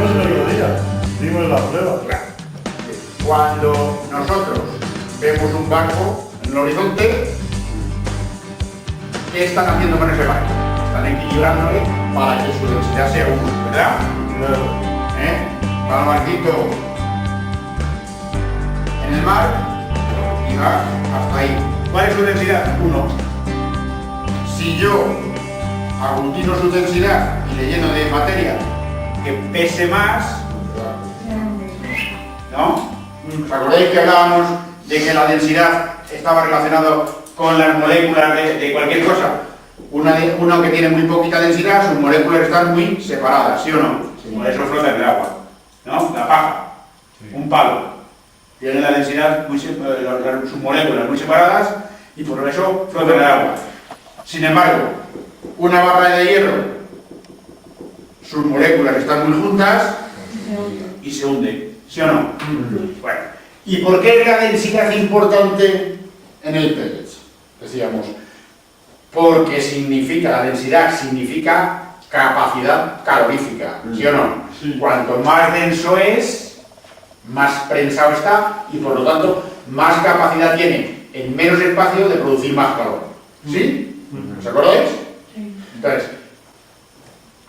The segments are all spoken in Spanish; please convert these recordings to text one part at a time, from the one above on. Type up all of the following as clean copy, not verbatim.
vemos el otro día. Dimos la prueba. Claro. Cuando nosotros vemos un barco en el horizonte, ¿qué están haciendo con ese barco? Están equilibrándole para que su densidad sea 1, ¿verdad? Claro. Va el barquito en el mar y va hasta ahí. ¿Cuál es su densidad? 1. Si yo aglutino su densidad y le lleno de materia que pese más, ¿no? ¿Os acordáis que hablábamos de que la densidad estaba relacionada con las moléculas de cualquier cosa? Una que tiene muy poquita densidad, sus moléculas están muy separadas, ¿sí o no? Sí. Por eso flota en el agua, ¿no? La paja, sí. Un palo, tiene la densidad, sus moléculas muy separadas y por eso flota en el agua. Sin embargo, una barra de hierro, sus moléculas están muy juntas y se hunde, ¿sí o no? Bueno, ¿y por qué es la densidad importante en el pellet? Decíamos, porque la densidad significa capacidad calorífica, ¿sí o no? Sí. Cuanto más denso es, más prensado está y por lo tanto más capacidad tiene en menos espacio de producir más calor. ¿Sí? ¿Os acordáis? Sí. Entonces,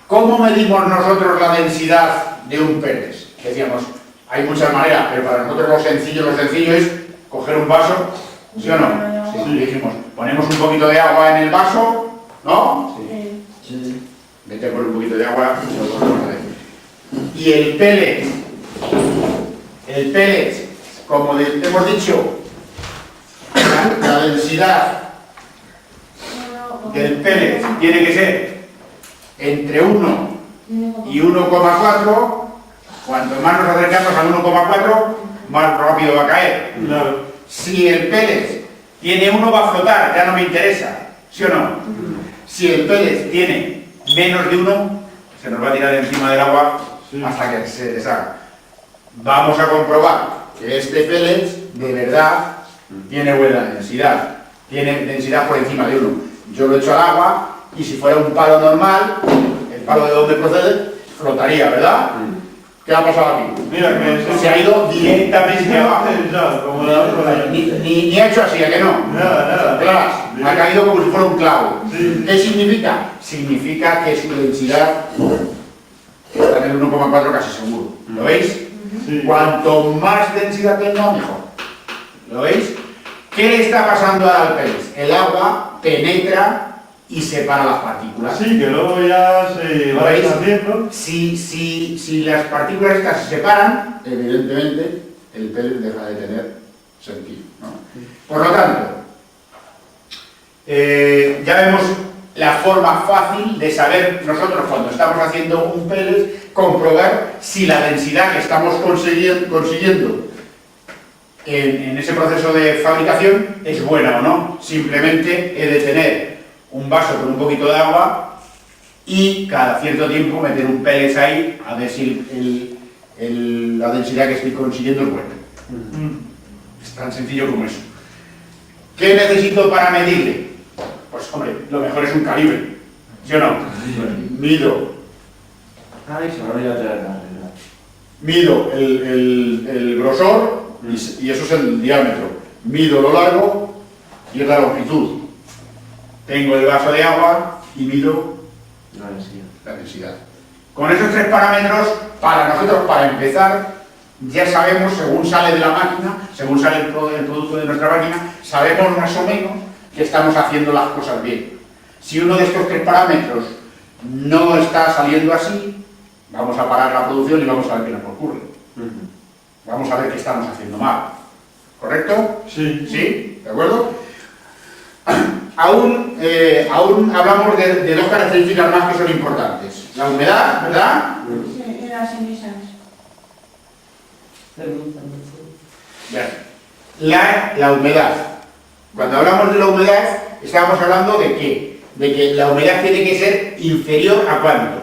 ¿cómo medimos nosotros la densidad de un pellet? Decíamos, hay muchas maneras, pero para nosotros lo sencillo es coger un vaso, ¿sí o no? Sí. Dijimos, ponemos un poquito de agua en el vaso, ¿no? Sí. Sí. Metemos un poquito de agua y el pellet, como hemos dicho, la densidad del pellet tiene que ser entre 1 y 1,4. Cuanto más nos acercamos al 1,4, más rápido va a caer. Claro. Si el pellet tiene 1, va a flotar, ya no me interesa, ¿sí o no? Si el pellet tiene menos de 1, se nos va a tirar encima del agua hasta que se deshaga. Vamos a comprobar que este pellet de verdad tiene buena densidad, tiene densidad por encima de 1. Yo lo echo al agua y si fuera un palo normal, el palo de donde procede, flotaría, ¿verdad? ¿Qué ha pasado aquí? Mira, que se ha ido directamente abajo. Ni ha hecho así, ¿a que no? Nada. Claro, ha caído como si fuera un clavo. Sí. ¿Qué significa? Significa que su densidad está en el 1,4 casi seguro. ¿Lo veis? Sí. Cuanto más densidad tenga, mejor. ¿Lo veis? ¿Qué le está pasando al pellet? El agua penetra y separa las partículas. Sí, que luego ya se va deshaciendo. Si las partículas estas se separan, evidentemente el pellet deja de tener sentido, ¿no? Por lo tanto, ya vemos la forma fácil de saber nosotros cuando estamos haciendo un pellet, comprobar si la densidad que estamos consiguiendo en ese proceso de fabricación es buena o no. Simplemente he de tener un vaso con un poquito de agua y cada cierto tiempo meter un pellet ahí a ver si la densidad que estoy consiguiendo es buena. Es tan sencillo como eso. ¿Qué necesito para medirle? Pues hombre, lo mejor es un calibre, ¿sí o no? Mido el grosor y eso es el diámetro. Mido lo largo y es la longitud. Tengo el vaso de agua y mido la densidad. Con esos 3 parámetros, para nosotros, para empezar, ya sabemos, según sale de la máquina, según sale el producto de nuestra máquina, sabemos más o menos que estamos haciendo las cosas bien. Si uno de estos 3 parámetros no está saliendo así, vamos a parar la producción y vamos a ver qué nos ocurre. Vamos a ver qué estamos haciendo mal. ¿Correcto? Sí. ¿Sí? ¿De acuerdo? Aún hablamos de 2 características más que son importantes. La humedad, ¿verdad? Sí, y las emisiones. La humedad. Cuando hablamos de la humedad, estamos hablando de qué? De que la humedad tiene que ser inferior a ¿cuánto?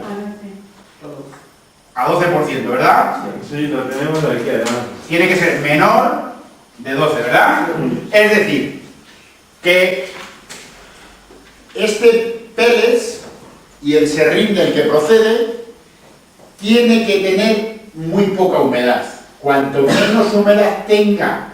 A 12%, ¿verdad? Sí, lo tenemos aquí además. Tiene que ser menor de 12, ¿verdad? Es decir, que este pellet y el serrín del que procede tiene que tener muy poca humedad. Cuanto menos humedad tenga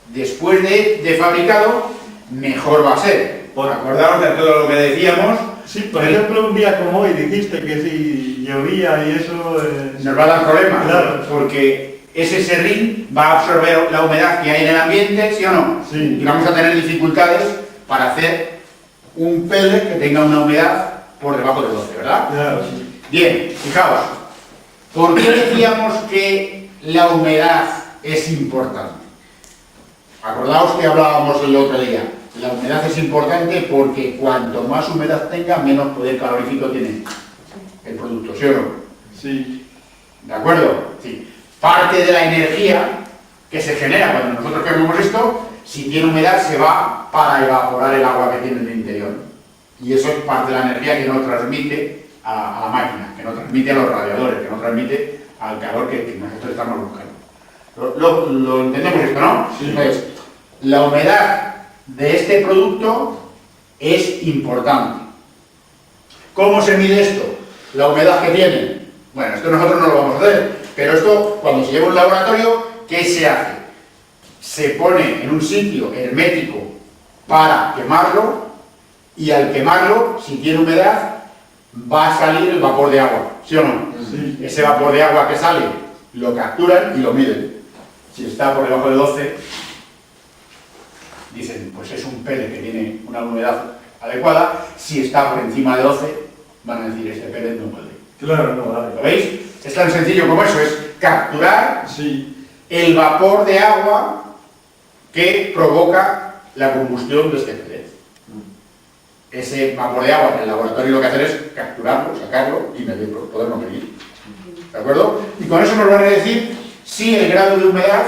después de fabricado, mejor va a ser. Acordaos de todo lo que decíamos. Sí, por ejemplo, un día como hoy dijiste que si llovía y eso... Nos va a dar problemas, Claro. porque ese serrín va a absorber la humedad que hay en el ambiente, ¿sí o no? Sí. Y vamos a tener dificultades para hacer un pellet que tenga una humedad por debajo de 12, ¿verdad? Claro. Bien, fijaos, ¿por qué decíamos que la humedad es importante? Acordaos que hablábamos el otro día. La humedad es importante porque cuanto más humedad tenga, menos poder calorífico tiene el producto, ¿sí o no? Sí. ¿De acuerdo? Sí. Parte de la energía que se genera cuando nosotros quemamos esto, si tiene humedad, se va para evaporar el agua que tiene en el interior. Y eso es parte de la energía que no transmite a la máquina, que no transmite a los radiadores, que no transmite al calor que nosotros estamos buscando. Lo entendemos esto, ¿no? Sí. Entonces, la humedad de este producto es importante. ¿Cómo se mide esto? La humedad que tiene. Bueno, esto nosotros no lo vamos a hacer, pero esto, cuando se lleva a un laboratorio, ¿qué se hace? Se pone en un sitio hermético para quemarlo, y al quemarlo, si tiene humedad, va a salir el vapor de agua, ¿sí o no? Sí. Ese vapor de agua que sale, lo capturan y lo miden. Si está por debajo de 12, dicen, pues es un pellet que tiene una humedad adecuada. Si está por encima de 12, van a decir, este pellet no puede. Claro, no, vale. ¿Lo veis? Es tan sencillo como eso, es capturar Sí. el vapor de agua que provoca la combustión de este pellet. Ese vapor de agua en el laboratorio lo que hacer es capturarlo, sacarlo y medirlo, poderlo medir. ¿De acuerdo? Y con eso nos van a decir si el grado de humedad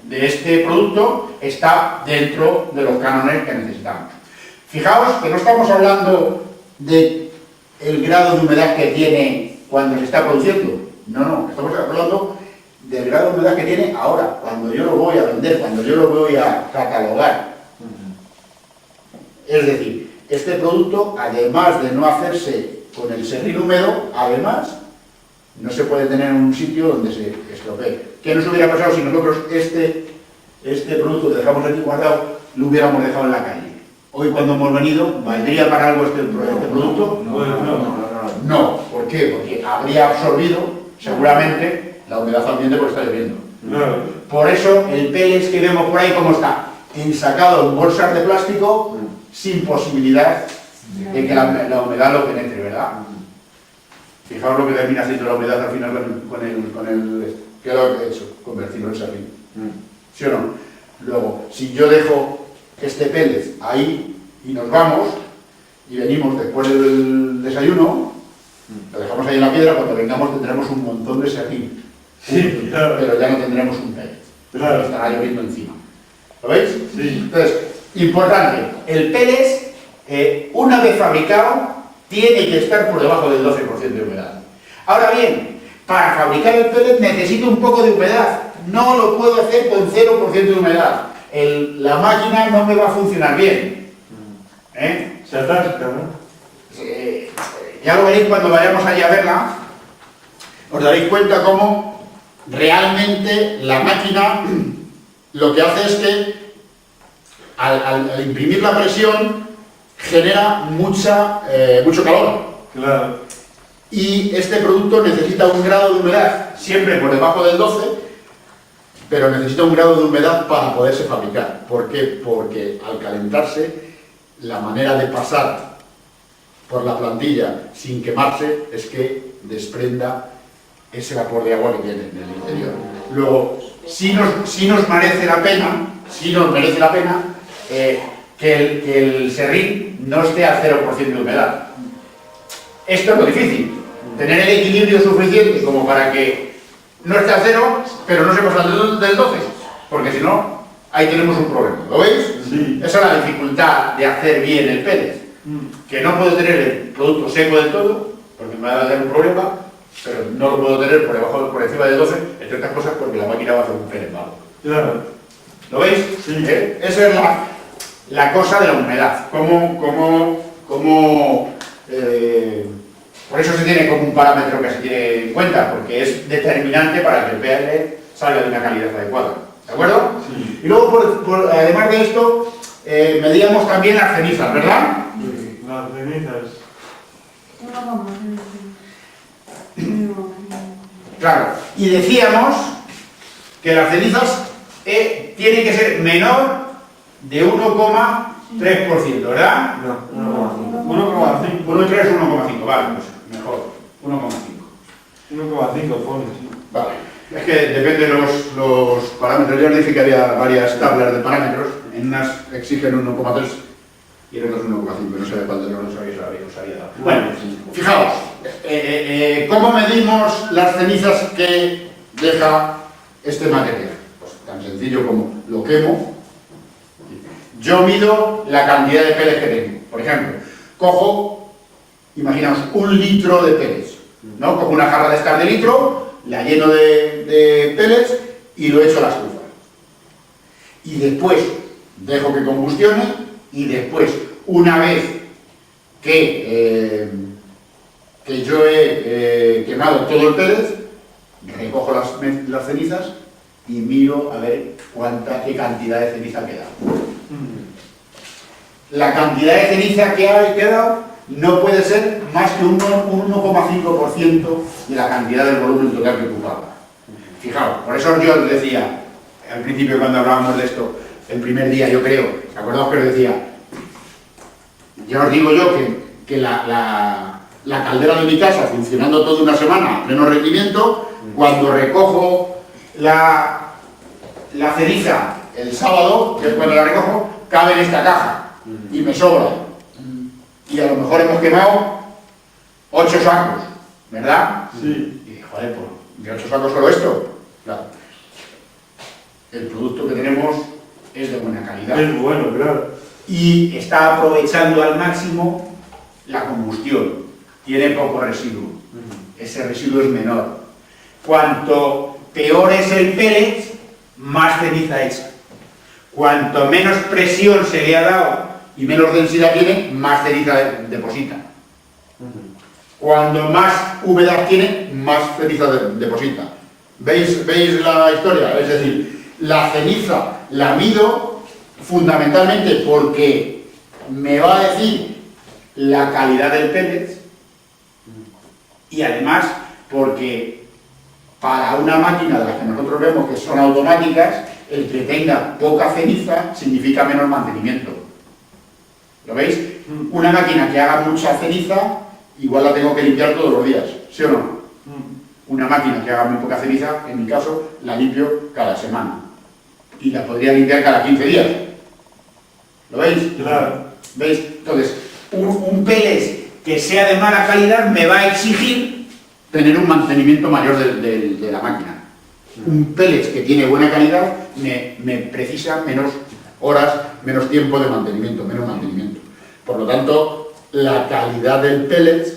de este producto está dentro de los cánones que necesitamos. Fijaos que no estamos hablando de el grado de humedad que tiene cuando se está produciendo. No, estamos hablando del grado de humedad que tiene ahora, cuando yo lo voy a vender, cuando yo lo voy a catalogar. Es decir, este producto, además de no hacerse con el serrín húmedo, además, no se puede tener en un sitio donde se estropee. ¿Qué nos hubiera pasado si nosotros este producto que dejamos aquí guardado lo hubiéramos dejado en la calle? Hoy cuando hemos venido, ¿valdría para algo este producto? No. ¿Por qué? Porque habría absorbido, seguramente, la humedad ambiente porque está lloviendo. Claro. Por eso, el pellets que vemos por ahí, ¿cómo está? Ensacado en bolsas de plástico, sin posibilidad de que la humedad lo penetre, ¿verdad? Fijaos lo que termina haciendo la humedad al final con el ¿qué es lo que he hecho? Convertirlo en serrín. ¿Sí o no? Luego, si yo dejo este pellet ahí y nos vamos, y venimos después del desayuno, lo dejamos ahí en la piedra, cuando vengamos tendremos un montón de serrín. Sí, claro. Pero ya no tendremos un pellet. Claro. Estará lloviendo encima. ¿Lo veis? Sí. Entonces, importante, el pellet, una vez fabricado, tiene que estar por debajo del 12% de humedad. Ahora bien, para fabricar el pellet necesito un poco de humedad. No lo puedo hacer con 0% de humedad. La máquina no me va a funcionar bien. Se atasca, ¿no? Ya lo veréis cuando vayamos allí a verla. Os daréis cuenta cómo realmente la máquina lo que hace es que al imprimir la presión genera mucho calor. Claro. Y este producto necesita un grado de humedad, siempre por debajo del 12, pero necesita un grado de humedad para poderse fabricar. ¿Por qué? Porque al calentarse, la manera de pasar por la plantilla sin quemarse es que desprenda ese vapor de agua que tiene en el interior. Luego, si nos merece la pena, que el serrín no esté al 0% de humedad. Esto es lo difícil, tener el equilibrio suficiente como para que no esté a 0, pero no se pasa del 12, porque si no, ahí tenemos un problema. ¿Lo veis? Sí. Esa es la dificultad de hacer bien el pellet, que no puedo tener el producto seco del todo, porque me va a dar un problema, pero no lo puedo tener por encima de 12, entre otras cosas porque la máquina va a hacer un pellet malo. Claro. ¿Lo veis? Sí. Esa es la cosa de la humedad. Por eso se tiene como un parámetro que se tiene en cuenta, porque es determinante para que el pellet salga de una calidad adecuada. ¿De acuerdo? Sí. Y luego, además de esto, medíamos también las cenizas, ¿verdad? Sí, las cenizas. 1,5. Claro. Y decíamos que las cenizas tienen que ser menor de 1,3%, ¿verdad? No, 1,5. 1,3 o 1,5, vale, pues mejor, 1,5. 1,5 pone, sí. Vale. Es que depende de los parámetros. Yo os dije que había varias tablas de parámetros. En unas exigen 1,3 y en otras 1,5. No sé de cuál de los dos os había dado. Bueno, fijaos, ¿cómo medimos las cenizas que deja este material? Pues tan sencillo como lo quemo. Yo mido la cantidad de pellets que tengo. Por ejemplo, cojo, imaginaos, 1 litro de pellets, ¿no? Cojo una jarra de estas de litro, la lleno de pellets y lo echo a la estufa. Y después dejo que combustione y después, una vez que yo he quemado todo el pellet, recojo las cenizas y miro a ver qué cantidad de ceniza queda. La cantidad de ceniza que ha quedado no puede ser más que un 1,5% de la cantidad del volumen total que ocupaba. Fijaos, por eso yo os decía, al principio cuando hablábamos de esto, el primer día yo creo, acordaos que os decía, ya os digo yo que la caldera de mi casa funcionando toda una semana a pleno rendimiento, cuando recojo la ceniza el sábado, que es cuando la recojo, cabe en esta caja y me sobra. Y a lo mejor hemos quemado 8 sacos, ¿verdad? Sí. Y joder, pues, de 8 sacos solo esto. Claro. El producto que tenemos es de buena calidad. Es bueno, claro. Y está aprovechando al máximo la combustión. Tiene poco residuo. Ese residuo es menor. Cuanto peor es el pellet, más ceniza echa. Cuanto menos presión se le ha dado y menos densidad tiene, más ceniza deposita. Cuando más humedad tiene, más ceniza deposita. ¿Veis la historia? Es decir, la ceniza la mido fundamentalmente porque me va a decir la calidad del pellet y además porque para una máquina de las que nosotros vemos que son automáticas, el que tenga poca ceniza significa menos mantenimiento. ¿Lo veis? Una máquina que haga mucha ceniza, igual la tengo que limpiar todos los días, ¿sí o no? Una máquina que haga muy poca ceniza, en mi caso, la limpio cada semana. Y la podría limpiar cada 15 días. ¿Lo veis? Claro. ¿Veis? Entonces, un pellet que sea de mala calidad me va a exigir tener un mantenimiento mayor de la máquina. Un pellet que tiene buena calidad me precisa menos horas, menos tiempo de mantenimiento, menos mantenimiento. Por lo tanto, la calidad del pellet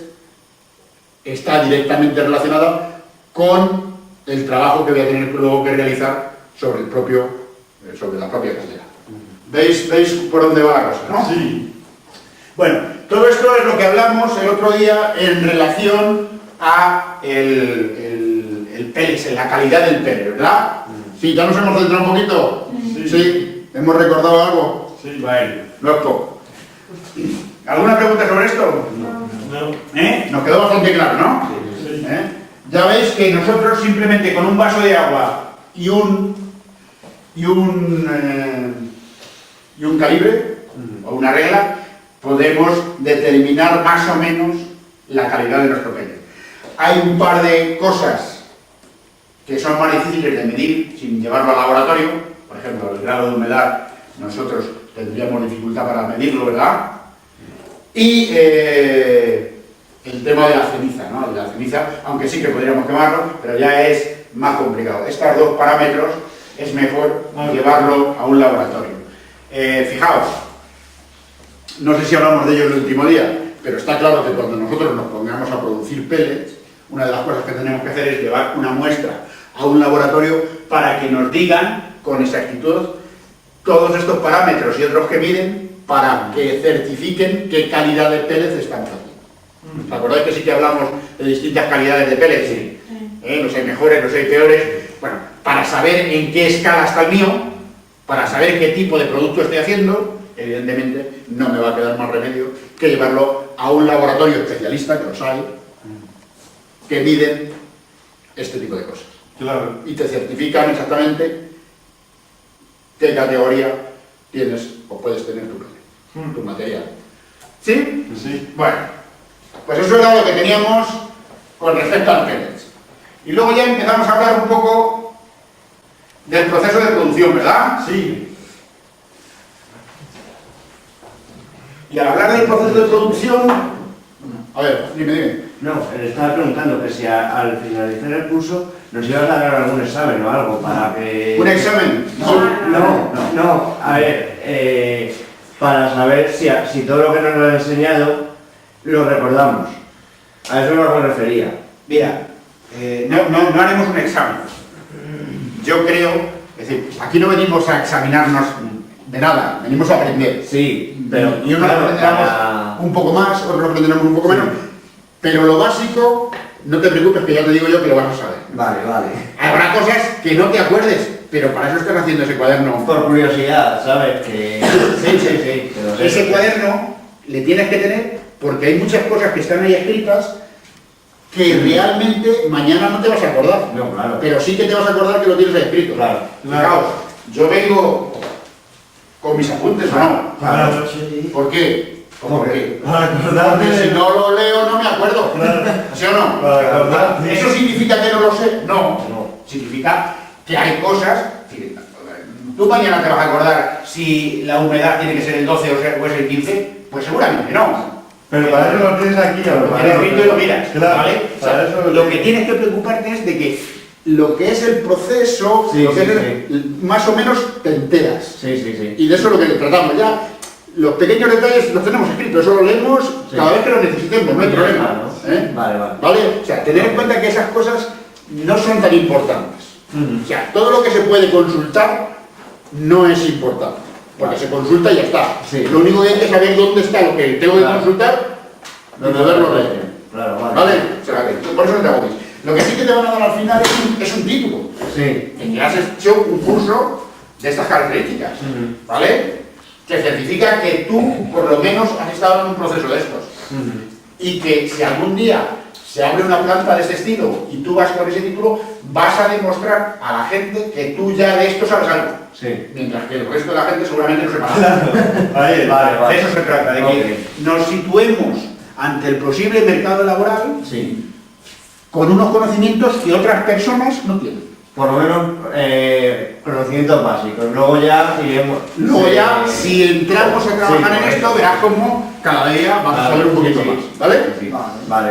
está directamente relacionada con el trabajo que voy a tener luego que realizar sobre la propia caldera. ¿Veis por dónde va la cosa, no? Sí. Bueno, todo esto es lo que hablamos el otro día en relación a el pellet, la calidad del pellet, ¿verdad? Sí, ya nos hemos centrado un poquito. Sí. ¿Hemos recordado algo? Sí. Bueno, no es poco. ¿Alguna pregunta sobre esto? No. Nos quedó bastante claro, ¿no? Sí. Ya veis que nosotros simplemente con un vaso de agua y un calibre o una regla podemos determinar más o menos la calidad de nuestro pellet. Hay un par de cosas que son más difíciles de medir sin llevarlo al laboratorio. Por ejemplo, el grado de humedad, nosotros tendríamos dificultad para medirlo, ¿verdad? Y el tema de la ceniza, ¿no? La ceniza, aunque sí que podríamos quemarlo, pero ya es más complicado. Estos dos parámetros es mejor llevarlo a un laboratorio. Fijaos, no sé si hablamos de ello el último día, pero está claro que cuando nosotros nos pongamos a producir pellets, una de las cosas que tenemos que hacer es llevar una muestra a un laboratorio para que nos digan con exactitud todos estos parámetros y otros que miden para que certifiquen qué calidad de pellets estamos haciendo. ¿Os acordáis que sí que hablamos de distintas calidades de pellets? Sí. Los hay mejores, los hay peores. Bueno, para saber en qué escala está el mío, para saber qué tipo de producto estoy haciendo, evidentemente no me va a quedar más remedio que llevarlo a un laboratorio especialista, que los hay, que miden este tipo de cosas. Claro. Y te certifican exactamente qué categoría tienes o puedes tener tu material. ¿Sí? Sí. Bueno, pues eso era lo que teníamos con respecto al pellets. Y luego ya empezamos a hablar un poco del proceso de producción, ¿verdad? Sí. Y al hablar del proceso de producción... A ver, dime. No, le estaba preguntando que si al finalizar el curso nos ibas a dar algún examen o algo para que... ¿Un examen? No, a ver, para saber si todo lo que nos han enseñado lo recordamos. A eso no me refería. Mira, no haremos un examen. Yo creo, es decir, aquí no venimos a examinarnos de nada, venimos a aprender. Sí, pero... Y unos claro, aprenderemos un poco más, otros aprenderemos un poco menos, pero lo básico, no te preocupes, que ya te digo yo que lo vas a saber. Vale. Habrá cosas que no te acuerdes, pero para eso estás haciendo ese cuaderno. Por curiosidad, ¿sabes? Que... Sí. pero sí. Ese cuaderno le tienes que tener porque hay muchas cosas que están ahí escritas que realmente mañana no te vas a acordar. No, claro. Pero sí que te vas a acordar que lo tienes ahí escrito. Claro. Fijaos, yo vengo con mis apuntes, ¿no? Claro. ¿Por qué? ¿Cómo ¿Por que? qué? Para Porque acordarme. si no lo leo no me acuerdo. ¿Sí o no? Para acordarte. ¿Eso significa que no lo sé? No. No. Significa que hay cosas... ¿Tú mañana te vas a acordar si la humedad tiene que ser el 12 o es el 15? Pues seguramente no. Pero para eso lo tienes aquí, Lo tienes escrito y lo miras, Claro, ¿vale? O sea, para eso lo que tienes que preocuparte es de que lo que es el proceso, Sí, lo que sí, es más o menos te enteras. Sí. Y de eso es lo que tratamos. Ya los pequeños detalles los tenemos escritos, eso lo leemos cada vez que lo necesitemos, no hay problema. ¿Eh? Vale. ¿Vale? O sea, tener en cuenta que esas cosas no son tan importantes. O sea, todo lo que se puede consultar no es importante, porque se consulta y ya está. Sí. Lo único que hay que saber dónde está lo que tengo que consultar y poderlo leer. Claro, ¿Vale? O sea, que por eso no te agobies. Lo que sí que te van a dar al final es un título. Sí. En que has hecho un curso de estas características. ¿Vale? Que certifica que tú, por lo menos, has estado en un proceso de estos. Y que si algún día se abre una planta de este estilo y tú vas con ese título, vas a demostrar a la gente que tú ya de esto sabes algo. Sí. Mientras que el resto de la gente seguramente no sepa nada. Ahí, Vale. De eso se trata, de que nos situemos ante el posible mercado laboral Sí. con unos conocimientos que otras personas no tienen. Por lo menos conocimientos básicos. Luego ya iremos. Luego Sí. ya, si entramos a trabajar en correcto. esto, verás cómo cada día vamos a saber un poquito más. ¿Vale? Sí. Vale.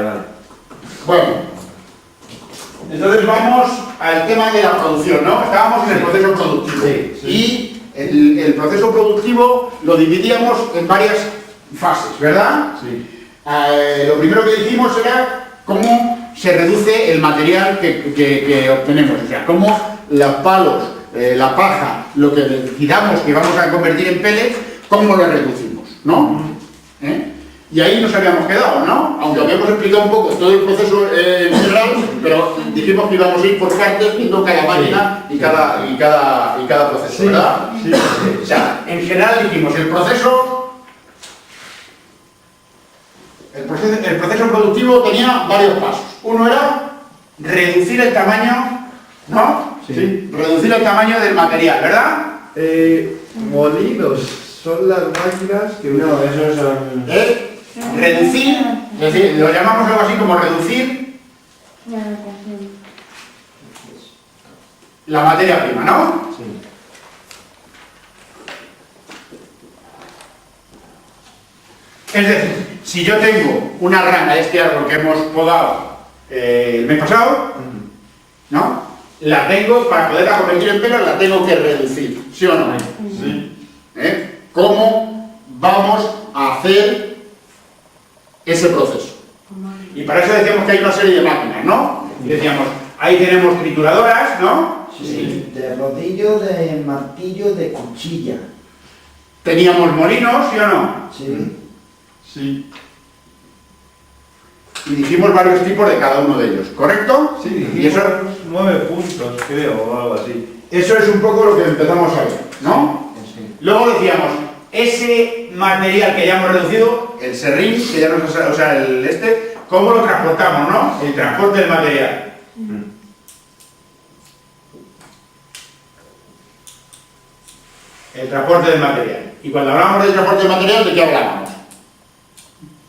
Bueno, entonces vamos al tema de la producción, ¿no? Estábamos en el proceso productivo. Sí. Y el proceso productivo lo dividíamos en varias fases, ¿verdad? Sí. Lo primero que dijimos era cómo se reduce el material que obtenemos, o sea, cómo los palos, la paja, lo que decidamos que vamos a convertir en pellets, cómo lo reducimos, ¿no? Y ahí nos habíamos quedado, ¿no? Aunque habíamos explicado un poco todo el proceso en general, pero dijimos que íbamos a ir por partes viendo cada máquina y cada proceso, ¿verdad? Sí. O sea, en general dijimos el proceso productivo tenía varios pasos. Uno era reducir el tamaño, ¿no? Sí. Reducir el tamaño del material, ¿verdad? Molinos son las máquinas que No, esos son. Reducir, es decir, lo llamamos algo así como reducir la materia prima, ¿no? Sí. Es decir, si yo tengo una rama de este árbol que hemos podado el mes pasado, ¿no? La tengo, para poderla convertir en pelo, la tengo que reducir, ¿sí o no? Sí. ¿Cómo vamos a hacer ese proceso? Y para eso decíamos que hay una serie de máquinas, ¿no? Y decíamos, ahí tenemos trituradoras, ¿no? Sí, de rodillo, de martillo, de cuchilla. Teníamos molinos, ¿sí o no? Sí. Sí. y dijimos varios tipos de cada uno de ellos, ¿correcto? Sí, y eso, 9 puntos, creo, o algo así. eso es un poco lo que empezamos a ver, ¿no? Sí. Luego decíamos, ese material que ya hemos reducido, el serrín, que ya nos, o sea, ¿cómo lo transportamos, no? El transporte del material. El transporte del material. Y cuando hablamos del transporte del material, ¿de qué hablábamos?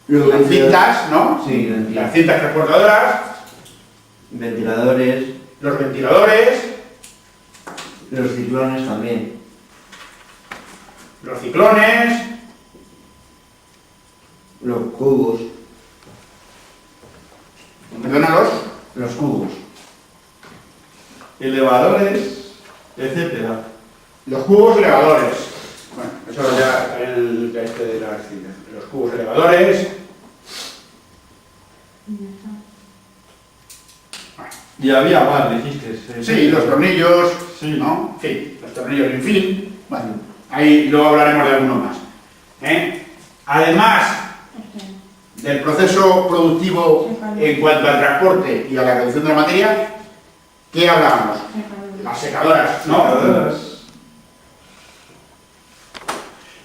Las cintas, ¿no? Sí, Las cintas transportadoras, ventiladores, los ventiladores, los ciclones también. los ciclones, Los cubos. perdónalos, Los cubos. Elevadores, etcétera. los cubos elevadores. Bueno, eso ya el este de las cintas. Los cubos elevadores. Y había más, dijiste. Sí, los tornillos, Sí. ¿no? Sí, los tornillos en fin. Bueno, ahí luego hablaremos de alguno más. Además del proceso productivo en cuanto al transporte y a la reducción de la materia, ¿qué hablábamos? Las secadoras, ¿no? Secadoras.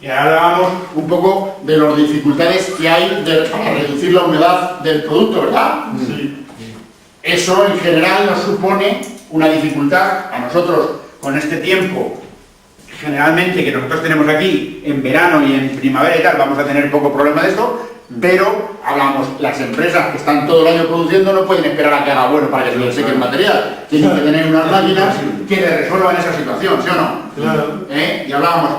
Y ahora hablábamos un poco de las dificultades que hay para reducir la humedad del producto, ¿verdad? Sí. Eso en general nos supone una dificultad a nosotros con este tiempo, generalmente que nosotros tenemos aquí en verano y en primavera y tal, vamos a tener poco problema de esto, pero hablamos, las empresas que están todo el año produciendo no pueden esperar a que haga bueno para que se les seque el material, tienen que tener unas máquinas que le resuelvan esa situación, ¿sí o no? Claro. Y hablábamos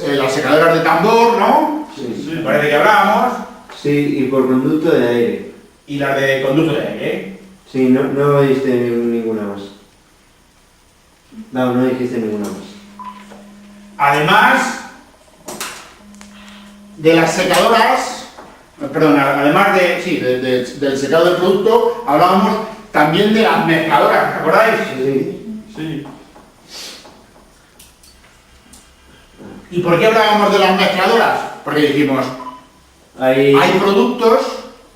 las secadoras de tambor, ¿no? Sí. Me parece que hablábamos, Sí, y por conducto de aire. y las de conducto de aire, Sí, no diste ninguna más. No dijiste ninguna más. Además de las secadoras, perdón, además de, sí, del secado del producto, hablábamos también de las mezcladoras, ¿os acordáis? Sí. Sí. ¿Y por qué hablábamos de las mezcladoras? Porque dijimos, Ahí. hay productos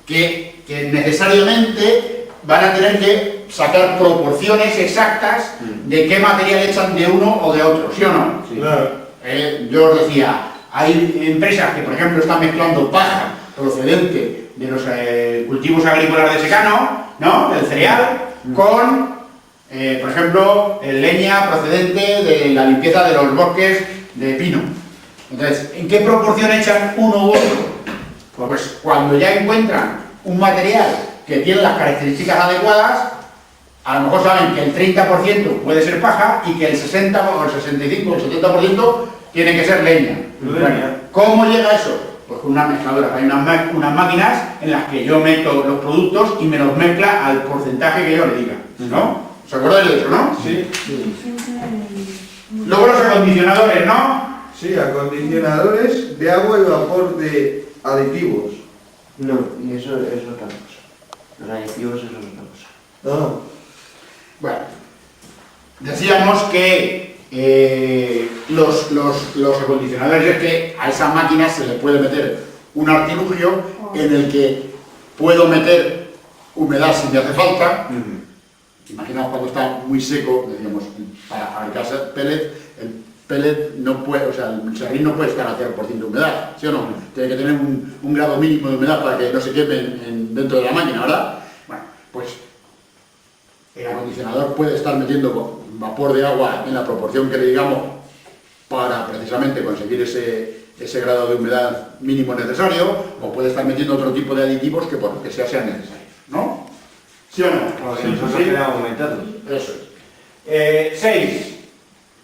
que necesariamente van a tener que sacar proporciones exactas de qué material echan de uno o de otro, ¿sí o no? Sí. Claro. Yo os decía, hay empresas que por ejemplo están mezclando paja procedente de los cultivos agrícolas de secano, ¿no? Del cereal, con, por ejemplo, leña procedente de la limpieza de los bosques de pino. Entonces, ¿en qué proporción echan uno u otro? Pues cuando ya encuentran un material que tiene las características adecuadas, a lo mejor saben que el 30% puede ser paja y que el 60 o el 65 o el 70% tiene que ser leña. Leña. Bueno, ¿cómo llega eso? Pues con unas mezcladoras. Hay unas máquinas en las que yo meto los productos y me los mezcla al porcentaje que yo le diga, ¿no? ¿Os acordáis de eso, no? Sí. Luego los acondicionadores, ¿no? Sí, acondicionadores de agua y vapor de aditivos. No, y eso es otra cosa. Los aditivos eso es otra cosa. No. Bueno, decíamos que los acondicionadores es que a esa máquina se le puede meter un artilugio en el que puedo meter humedad si me hace falta. Imaginaos cuando está muy seco, decíamos, para fabricarse pellet, el pellet no puede, o sea, el serrín no puede estar a 0% de humedad, ¿sí o no? Tiene que tener un grado mínimo de humedad para que no se queme dentro de la máquina, ¿verdad? Bueno, pues el acondicionador puede estar metiendo vapor de agua en la proporción que le digamos para precisamente conseguir ese grado de humedad mínimo necesario, o puede estar metiendo otro tipo de aditivos que por lo que sea sean necesarios, ¿no? ¿Sí o no? Porque Sí, nosotros sí. queremos aumentarlos. Eso es. 6.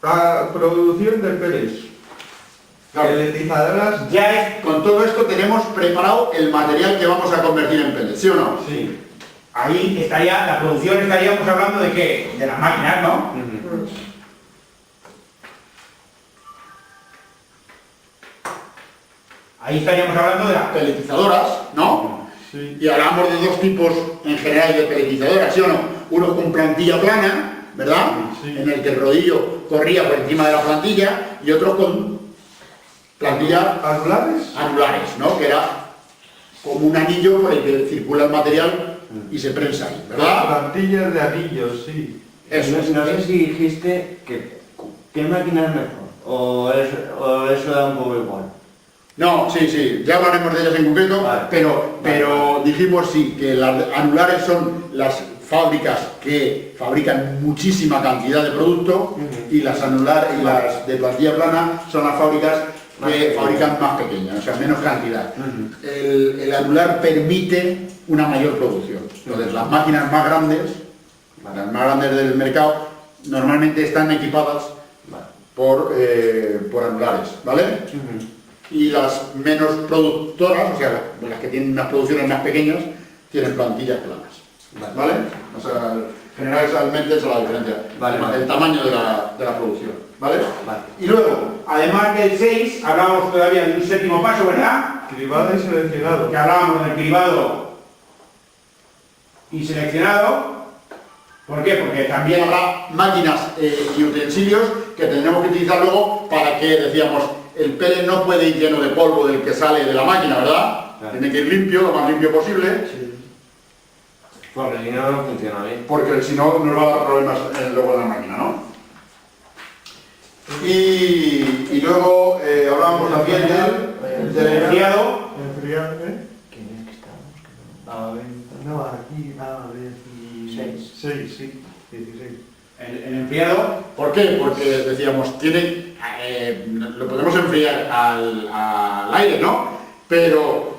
La producción de pellets. Claro. Peletizadoras. Ya es, con todo esto tenemos preparado el material que vamos a convertir en pellets, ¿sí o no? Sí. Ahí estaría, la producción estaríamos hablando de qué? De las máquinas, ¿no? Ahí estaríamos hablando de las pelletizadoras, ¿no? Sí. Y hablamos de dos tipos en general de pelletizadoras, ¿sí o no? Uno con plantilla plana, ¿verdad? Sí. En el que el rodillo corría por encima de la plantilla, y otro con plantilla ¿Angulares? angulares, ¿no? Que era como un anillo por el que circula el material y se prensa ahí, ¿verdad? Plantillas de anillos, sí. Eso es. No sé si dijiste que qué máquina es mejor, o eso da un poco igual. No, sí, ya hablaremos de ellas en concreto, Vale. pero dijimos sí, que las anulares son las fábricas que fabrican muchísima cantidad de producto y las anulares y las de plantilla plana son las fábricas que fabrican más pequeñas, o sea, menos cantidad. El anular permite una mayor producción. Entonces, las máquinas más grandes, las más grandes del mercado, normalmente están equipadas por anulares, ¿vale? Y las menos productoras, o sea, las que tienen unas producciones más pequeñas, tienen plantillas planas, ¿vale? O sea, generalmente esa es la diferencia, el tamaño de la producción, ¿vale? Y luego, además del 6, hablábamos todavía de un séptimo paso, ¿verdad? Cribado y seleccionado. Que hablábamos del cribado y seleccionado. ¿Por qué? Porque también habrá máquinas y utensilios que tendremos que utilizar luego para que, decíamos, el pele no puede ir lleno de polvo del que sale de la máquina, ¿verdad? Claro. Tiene que ir limpio, lo más limpio posible. Sí. Porque si no, no funciona bien. Porque si no, nos va a dar problemas luego en la máquina, ¿no? Y luego hablábamos también del enfriado. Enfriado, ¿eh? ¿Quién es que estábamos? No, aquí, 16. 6, sí, 16. El enfriado, ¿por qué? Porque decíamos, lo podemos enfriar al aire, ¿no? Pero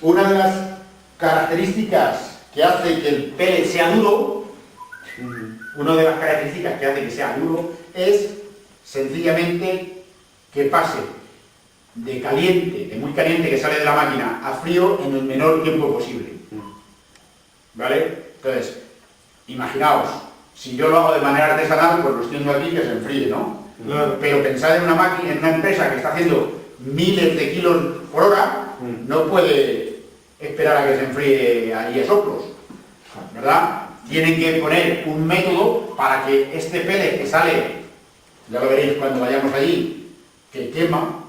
una de las características que hace que el pellet sea duro, es sencillamente que pase de caliente, de muy caliente que sale de la máquina, a frío en el menor tiempo posible. ¿Vale? Entonces, imaginaos, si yo lo hago de manera artesanal, pues lo extiendo aquí que se enfríe, ¿no? Claro. Pero pensad en una máquina, en una empresa que está haciendo miles de kilos por hora, no puede esperar a que se enfríe ahí a soplos, ¿verdad? Tienen que poner un método para que este pellet que sale, ya lo veréis cuando vayamos allí, que quema,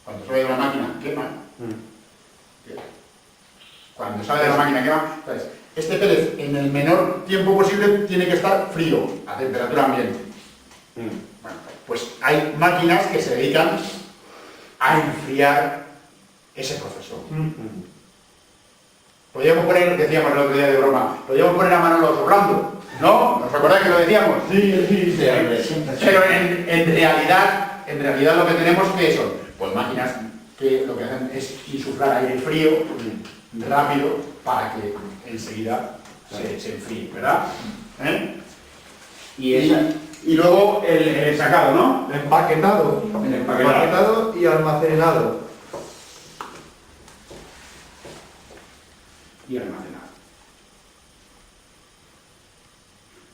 cuando sale de la máquina, quema. Cuando sale de la máquina quema, entonces, este pellet en el menor tiempo posible tiene que estar frío, a temperatura ambiente. Bueno, pues hay máquinas que se dedican a enfriar ese proceso. Podríamos poner, decíamos el otro día de broma, podríamos poner a Manolo soplando, ¿no? ¿Os acordáis que lo decíamos? Sí. Pero en realidad lo que tenemos, ¿qué son? Pues máquinas que lo que hacen es insuflar aire frío, rápido, para que enseguida se enfríe, ¿verdad? Y luego el sacado, ¿no? Empaquetado. El empaquetado Y almacenado. y almacenado.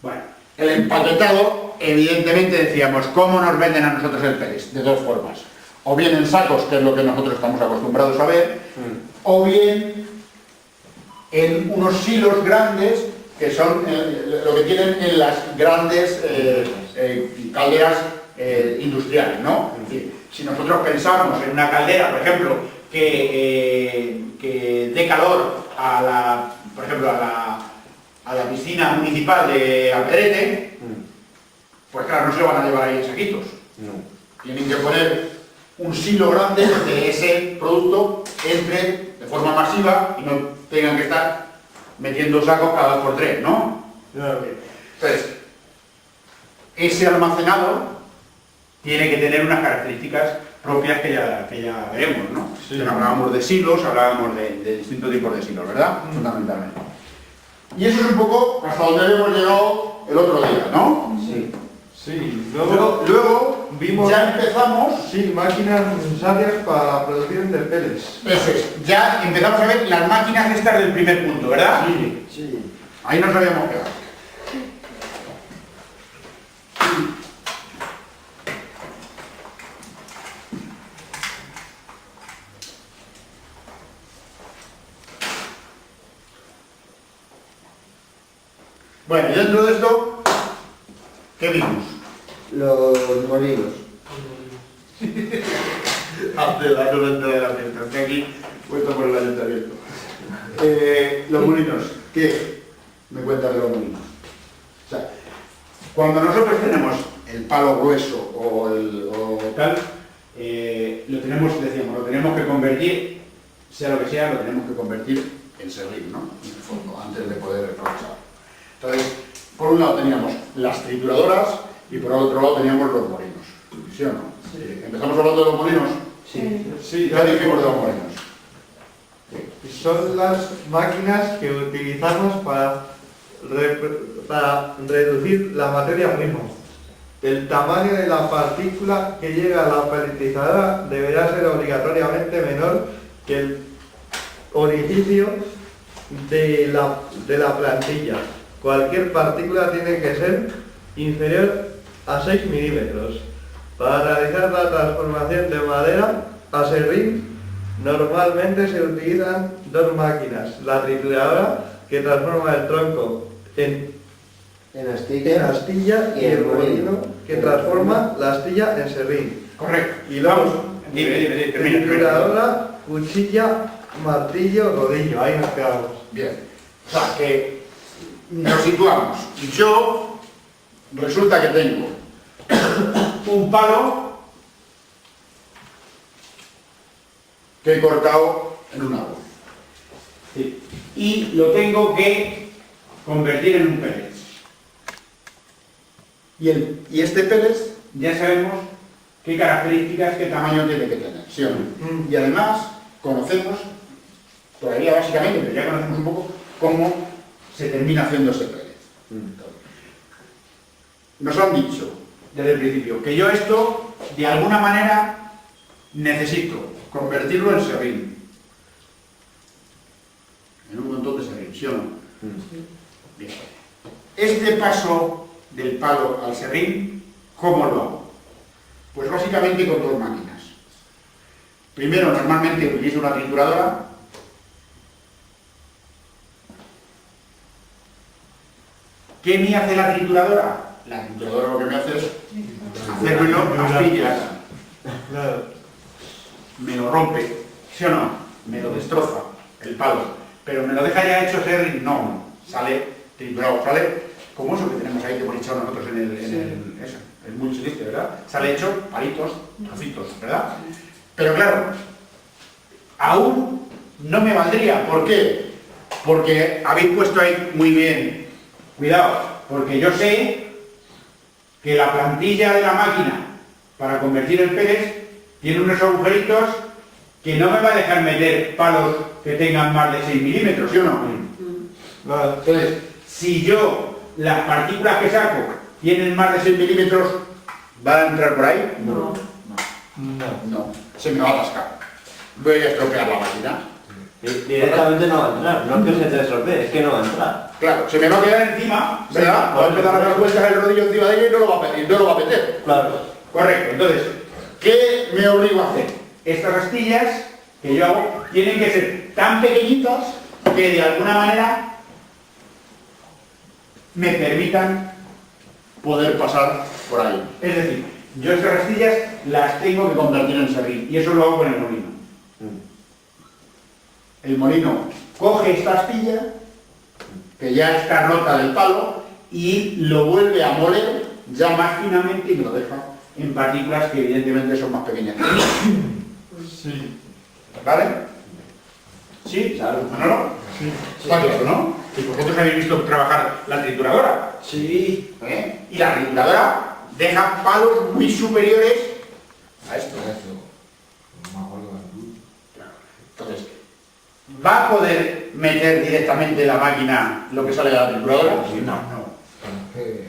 Bueno, el empaquetado, evidentemente decíamos, ¿cómo nos venden a nosotros el pellet? De dos formas. O bien en sacos, que es lo que nosotros estamos acostumbrados a ver, o bien en unos silos grandes, que son lo que tienen en las grandes calderas industriales, ¿no? Es decir, si nosotros pensamos en una caldera, por ejemplo, que dé calor por ejemplo, a la piscina municipal de Alpedrete, pues claro, no se lo van a llevar ahí en saquitos. Tienen que poner un silo grande donde ese producto entre de forma masiva y no tengan que estar metiendo sacos cada 2 por 3, ¿no? Entonces, ese almacenado tiene que tener unas características propias que ya veremos, ¿no? Sí. Hablábamos de silos, hablábamos de distintos tipos de silos, ¿verdad? Fundamentalmente. Y eso es un poco hasta donde hemos llegado el otro día, ¿no? Sí. Sí. Luego vimos. ya empezamos. Sí, máquinas necesarias para la producción de pellets. Eso es, ya empezamos a ver las máquinas estas del primer punto, ¿verdad? Sí. Ahí nos habíamos quedado. Bueno, y dentro de esto, ¿qué vimos? Los molinos. Hace la 90 de la fiesta. Es que aquí Vuelto por el ayuntamiento. Los molinos, ¿qué me cuentas de los molinos? O sea, cuando nosotros tenemos el palo grueso o tal, lo tenemos que convertir, sea lo que sea, lo tenemos que convertir en serrín, ¿no? En el fondo, antes de poder procesar. Entonces, por un lado teníamos las trituradoras y por otro lado teníamos los molinos. ¿Sí o no? Sí. ¿Empezamos hablando de los molinos? Sí. Sí, Ya dijimos de los molinos. son las máquinas que utilizamos para reducir la materia prima. El tamaño de la partícula que llega a la paletilizadora deberá ser obligatoriamente menor que el orificio de la plantilla. Cualquier partícula tiene que ser inferior a 6 milímetros. Para realizar la transformación de madera a serrín, normalmente se utilizan dos máquinas: la trituradora, que transforma el tronco en astilla, y el molino, que transforma la astilla en serrín. Correcto. Y luego, Termina. trituradora, cuchilla, martillo, rodillo. Ahí nos quedamos. Bien. O sea, que nos situamos. Yo resulta que tengo un palo que he cortado en un árbol. Sí. Y lo tengo que convertir en un pellet. Y este pellet, Ya sabemos qué características, qué ¿qué tamaño tamaño tiene que tener? ¿Sí o no? Y además conocemos, todavía básicamente, pero ya conocemos un poco cómo se termina haciendo ese pellet. Nos han dicho desde el principio que yo esto, de alguna manera, necesito convertirlo en serrín. En un montón de serrín, ¿sí o no? Bien. Este paso del palo al serrín, ¿cómo lo hago? Pues básicamente con dos máquinas. Primero, normalmente utilizo una trituradora. ¿Qué me hace la trituradora? La trituradora lo que me hace es hacérmelo astillas. Claro. Me lo rompe, ¿sí o no? Me lo destroza el palo. Pero me lo deja ya hecho serrín, no. Sale triturado, sale como eso que tenemos ahí que hemos echado nosotros en el eso. Es muy chiste, ¿verdad? Sale hecho palitos, trocitos, ¿verdad? Pero claro, aún no me valdría. ¿Por qué? Porque habéis puesto ahí muy bien. Cuidado, porque yo sé que la plantilla de la máquina para convertir el pellet tiene unos agujeritos que no me va a dejar meter palos que tengan más de 6 milímetros, ¿sí o no? Claro. Entonces, si yo las partículas que saco tienen más de 6 milímetros, ¿van a entrar por ahí? No. No, se me va a atascar. Voy a estropear la máquina. Directamente no va a entrar, no es que se te estropee, es que no va a entrar. Claro, se me va a quedar encima, ¿verdad? Va a empezar a dar vueltas el rodillo encima de ella y no lo va a pedir, no lo va a meter. Claro. Correcto, entonces, ¿qué me obligo a hacer? Estas astillas que yo hago tienen que ser tan pequeñitas que de alguna manera me permitan poder pasar por ahí. Es decir, yo estas astillas las tengo que convertir en serrín y eso lo hago con el molino. El molino coge esta astilla, que ya está rota del palo, y lo vuelve a moler ya más finamente y me lo deja en partículas que evidentemente son más pequeñas. Sí. ¿Vale? ¿Sí? Claro. ¿Manolo? Sí. Está claro, ¿no? Y vosotros habéis visto trabajar la trituradora. Sí. ¿Eh? Y la trituradora deja palos muy superiores a esto. Entonces, ¿va a poder meter directamente la máquina lo que sale de la trituradora?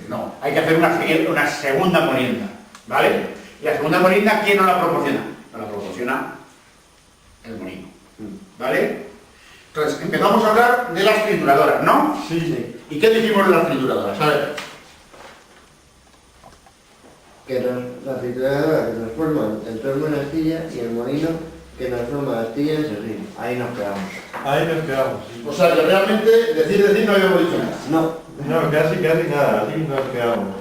No. Hay que hacer una segunda molienda, ¿vale? Y la segunda molienda, ¿quién nos la proporciona? Nos la proporciona el molino, ¿vale? Entonces, empezamos a hablar de las trituradoras, ¿no? Sí. ¿Y qué dijimos de las trituradoras? A ver. Que la trituradora que transforma el torno en astilla y el molino que transforma la astilla en serrín. Ahí nos quedamos. Ahí nos quedamos. Sí. O sea, que realmente decir no habíamos dicho nada. No. No, casi nada. Así nos quedamos.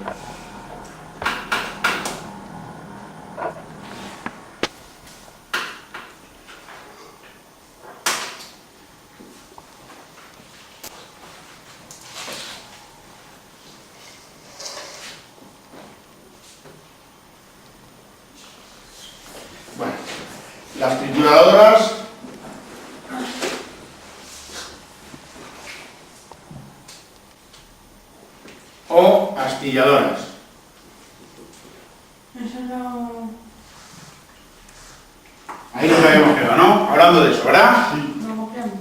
las trituradoras o astilladoras. Eso no... Ahí nos habíamos quedado, ¿no? Hablando de eso, ¿verdad? No copiamos.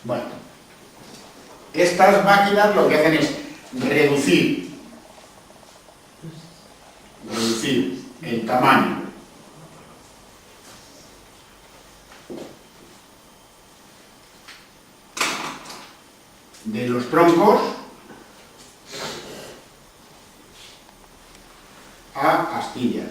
Bueno, estas máquinas lo que hacen es reducir el tamaño de los troncos a astilla.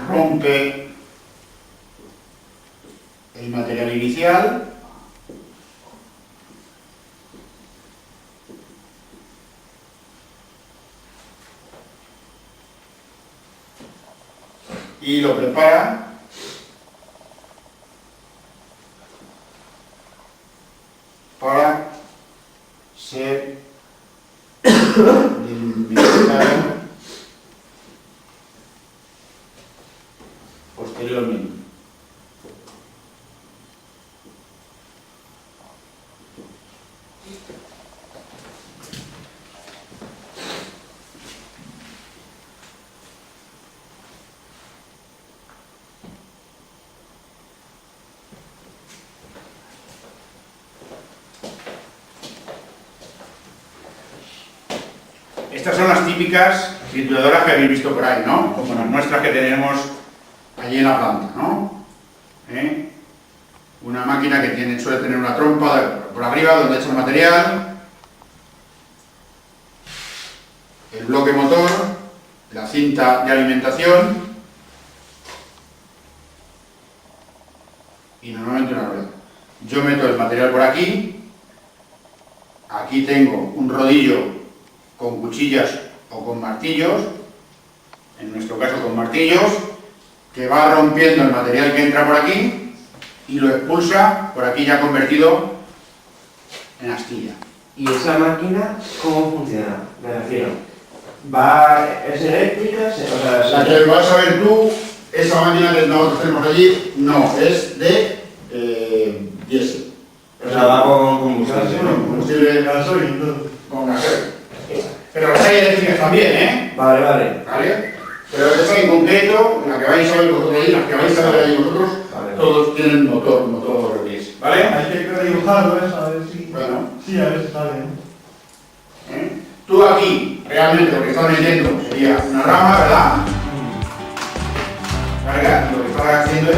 Rompe el material inicial y lo prepara para ser delimitado posteriormente. Estas son las típicas trituradoras que habéis visto por ahí, ¿no? Como las nuestras que tenemos allí en la planta, ¿no? Una máquina que suele tener una trompa por arriba donde echa el material, el bloque motor, la cinta de alimentación y normalmente una rueda. Yo meto el material por aquí, aquí tengo un rodillo con cuchillas o con martillos, en nuestro caso con martillos, que va rompiendo el material que entra por aquí y lo expulsa por aquí ya convertido en astilla. ¿Y esa máquina cómo funciona? Me refiero. ¿Es eléctrica? O sea, La que vas a ver tú, esa máquina que nosotros tenemos allí, no, es de diésel. o sea, va con combustible. Combustible Gasoil, entonces. con gasoil. Pero las hay eléctricas también, ¿eh? Vale. ¿Vale? Pero esa en concreto, la que vais a ver vosotros allí, las que vais a ver allí vosotros, Vale. todos tienen motor diésel, ¿vale? Hay que dibujarlo eso, a ver si... Bueno. Sí, a ver si sale. Tú aquí, realmente lo que estás metiendo sería una rama, ¿verdad? Carga, y lo que estás haciendo es